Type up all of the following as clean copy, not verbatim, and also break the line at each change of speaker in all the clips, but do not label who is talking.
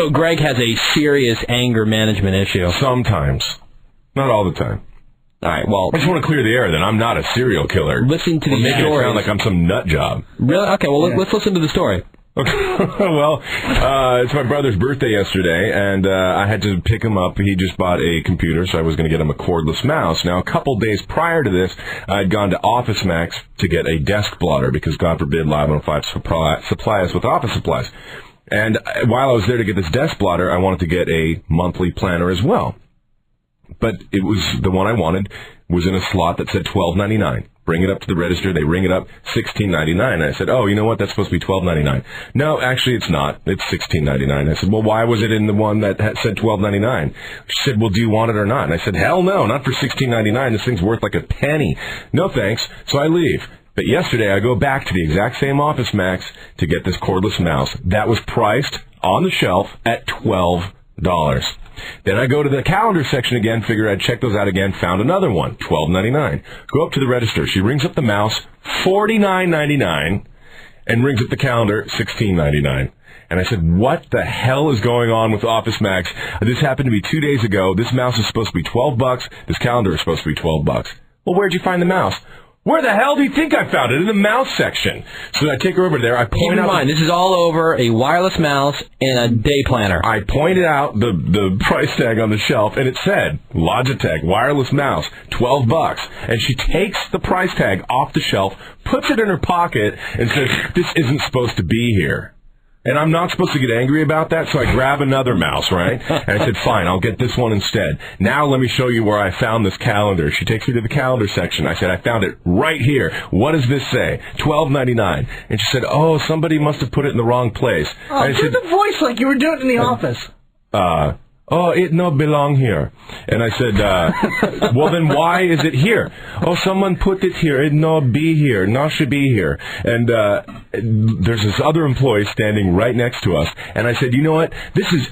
So Greg has a serious anger management issue.
Sometimes. Not all the time.
All right, well...
I just want to clear the air that I'm not a serial killer.
Listen to the story.
Making it sound like I'm some nut job.
Really? Okay, well, let's listen to the story.
Okay. Well, it's my brother's birthday yesterday, and I had to pick him up. He just bought a computer, so I was going to get him a cordless mouse. Now, a couple days prior to this, I'd gone to Office Max to get a desk blotter, because God forbid Live 105 supply us with office supplies. And while I was there to get this desk blotter, I wanted to get a monthly planner as well. But it was the one I wanted was in a slot that said $12.99. Bring it up to the register. They ring it up, $16.99. And I said, oh, you know what? That's supposed to be $12.99. No, actually, it's not. It's $16.99. I said, well, why was it in the one that said $12.99? She said, well, do you want it or not? And I said, hell no, not for $16.99. This thing's worth like a penny. No, thanks. So I leave. But yesterday, I go back to the exact same Office Max to get this cordless mouse. That was priced on the shelf at $12. Then I go to the calendar section again, figure I'd check those out again, found another one, $12.99. Go up to the register. She rings up the mouse, $49.99, and rings up the calendar, $16.99. And I said, what the hell is going on with Office Max? This happened to me 2 days ago. This mouse is supposed to be $12. This calendar is supposed to be $12. Well, where'd you find the mouse? Where the hell do you think I found it? In the mouse section. So I take her over there. I point out. Keep in mind,
this is all over a wireless mouse and a day planner.
I pointed out the price tag on the shelf, and it said Logitech wireless mouse, $12. And she takes the price tag off the shelf, puts it in her pocket, and says, "This isn't supposed to be here." And I'm not supposed to get angry about that, so I grab another mouse, right? And I said, fine, I'll get this one instead. Now let me show you where I found this calendar. She takes me to the calendar section. I said, I found it right here. What does this say? $12.99. And she said, oh, somebody must have put it in the wrong place.
Oh, do the voice like you were doing it in the office.
Oh, it no belong here. And I said, well, then why is it here? Oh, someone put it here. It no be here. No should be here. And there's this other employee standing right next to us. And I said, you know what? This is...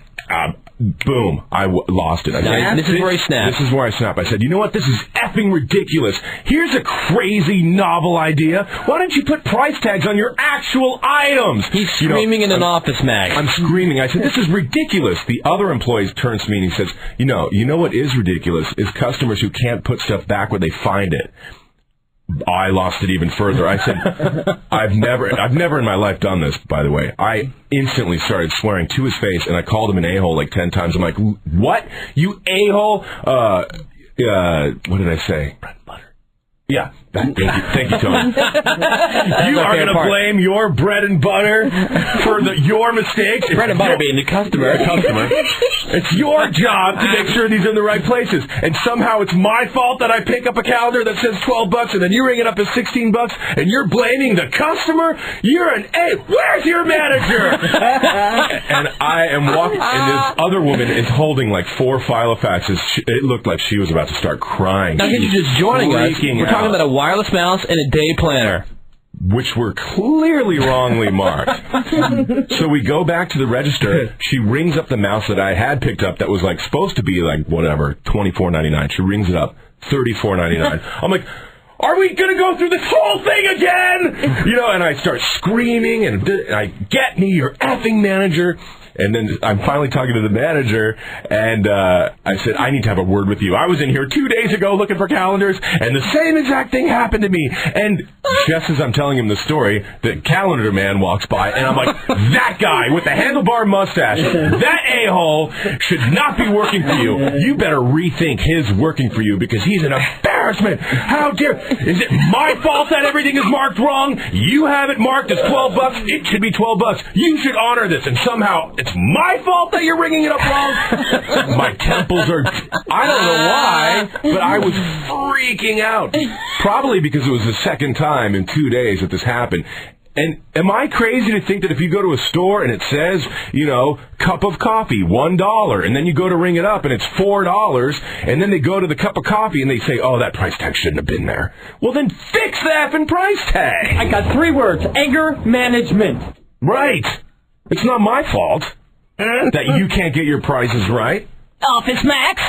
boom. I lost it. I said,
this is where he snapped.
This is where I snap. I said, you know what? This is effing ridiculous. Here's a crazy novel idea. Why don't you put price tags on your actual items?
He's screaming in an Office Max.
I'm screaming. I said, this is ridiculous. The other employee turns to me and he says, you know what is ridiculous is customers who can't put stuff back where they find it. I lost it even further. I said, I've never in my life done this, by the way. I instantly started swearing to his face, and I called him an a-hole like 10 times. I'm like, what? You a-hole? What did I say? Bread and butter. Yeah. Thank you, Tony. You are going to blame your bread and butter for your mistakes.
Bread and butter being the customer.
It's your job to make sure these are in the right places. And somehow it's my fault that I pick up a calendar that says $12 and then you ring it up as $16 and you're blaming the customer? You're an A. Where's your manager? And I am walking, and this other woman is holding like 4 Filofaxes. It looked like she was about to start crying.
Now, you're just joining us. We're talking about a wireless mouse and a day planner,
which were clearly wrongly marked. So we go back to the register. She rings up the mouse that I had picked up that was like supposed to be like whatever, $24.99. She rings it up, $34.99. I'm like, are we going to go through this whole thing again? And I start screaming, and I get me your effing manager. And then I'm finally talking to the manager, and I said, I need to have a word with you. I was in here 2 days ago looking for calendars, and the same exact thing happened to me. And just as I'm telling him the story, the calendar man walks by, and I'm like, that guy with the handlebar mustache, that a-hole should not be working for you. You better rethink his working for you, because he's an embarrassment. How dare... Is it my fault that everything is marked wrong? You have it marked as $12. It should be $12. You should honor this, and somehow... It's my fault that you're ringing it up wrong? My temples are... I don't know why, but I was freaking out. Probably because it was the second time in 2 days that this happened. And am I crazy to think that if you go to a store and it says, cup of coffee, $1, and then you go to ring it up and it's $4, and then they go to the cup of coffee and they say, oh, that price tag shouldn't have been there. Well, then fix the effing price tag.
I got 3 words. Anger management.
Right. It's not my fault that you can't get your prices right.
Office Max.